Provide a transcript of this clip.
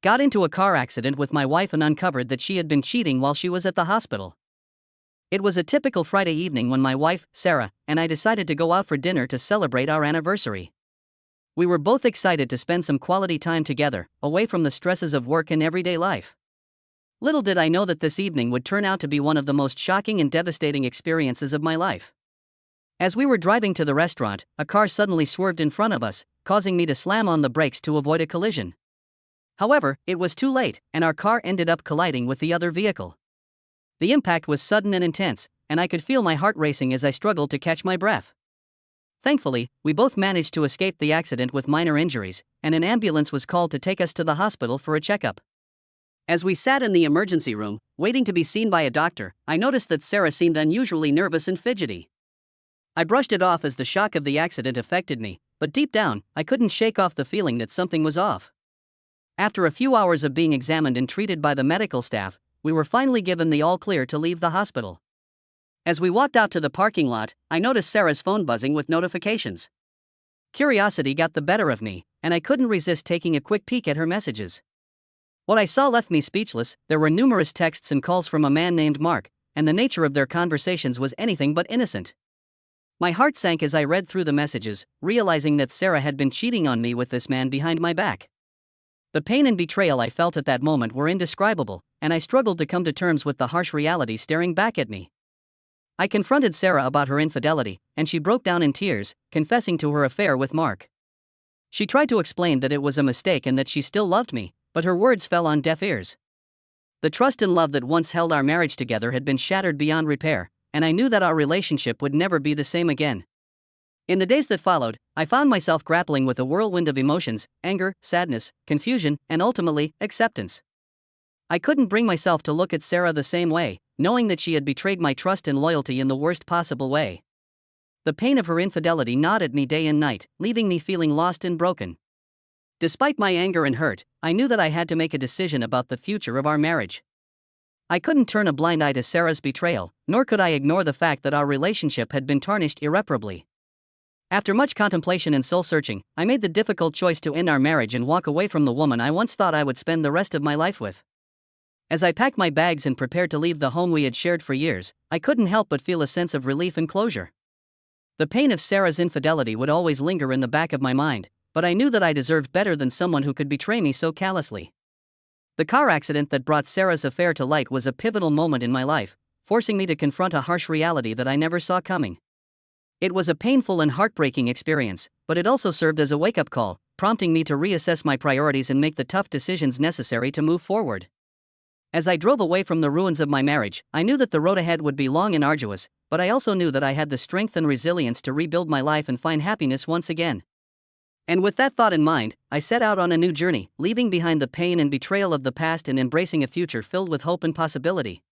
got into a car accident with my wife and uncovered that she had been cheating while she was at the hospital. It was a typical Friday evening when my wife, Sarah, and I decided to go out for dinner to celebrate our anniversary. We were both excited to spend some quality time together, away from the stresses of work and everyday life. Little did I know that this evening would turn out to be one of the most shocking and devastating experiences of my life. As we were driving to the restaurant, a car suddenly swerved in front of us, causing me to slam on the brakes to avoid a collision. However, it was too late, and our car ended up colliding with the other vehicle. The impact was sudden and intense, and I could feel my heart racing as I struggled to catch my breath. Thankfully, we both managed to escape the accident with minor injuries, and an ambulance was called to take us to the hospital for a checkup. As we sat in the emergency room, waiting to be seen by a doctor, I noticed that Sarah seemed unusually nervous and fidgety. I brushed it off as the shock of the accident affected me, but deep down, I couldn't shake off the feeling that something was off. After a few hours of being examined and treated by the medical staff, we were finally given the all-clear to leave the hospital. As we walked out to the parking lot, I noticed Sarah's phone buzzing with notifications. Curiosity got the better of me, and I couldn't resist taking a quick peek at her messages. What I saw left me speechless. There were numerous texts and calls from a man named Mark, and the nature of their conversations was anything but innocent. My heart sank as I read through the messages, realizing that Sarah had been cheating on me with this man behind my back. The pain and betrayal I felt at that moment were indescribable, and I struggled to come to terms with the harsh reality staring back at me. I confronted Sarah about her infidelity, and she broke down in tears, confessing to her affair with Mark. She tried to explain that it was a mistake and that she still loved me, but her words fell on deaf ears. The trust and love that once held our marriage together had been shattered beyond repair, and I knew that our relationship would never be the same again. In the days that followed, I found myself grappling with a whirlwind of emotions: anger, sadness, confusion, and ultimately, acceptance. I couldn't bring myself to look at Sarah the same way, knowing that she had betrayed my trust and loyalty in the worst possible way. The pain of her infidelity gnawed at me day and night, leaving me feeling lost and broken. Despite my anger and hurt, I knew that I had to make a decision about the future of our marriage. I couldn't turn a blind eye to Sarah's betrayal, nor could I ignore the fact that our relationship had been tarnished irreparably. After much contemplation and soul-searching, I made the difficult choice to end our marriage and walk away from the woman I once thought I would spend the rest of my life with. As I packed my bags and prepared to leave the home we had shared for years, I couldn't help but feel a sense of relief and closure. The pain of Sarah's infidelity would always linger in the back of my mind, but I knew that I deserved better than someone who could betray me so callously. The car accident that brought Sarah's affair to light was a pivotal moment in my life, forcing me to confront a harsh reality that I never saw coming. It was a painful and heartbreaking experience, but it also served as a wake-up call, prompting me to reassess my priorities and make the tough decisions necessary to move forward. As I drove away from the ruins of my marriage, I knew that the road ahead would be long and arduous, but I also knew that I had the strength and resilience to rebuild my life and find happiness once again. And with that thought in mind, I set out on a new journey, leaving behind the pain and betrayal of the past and embracing a future filled with hope and possibility.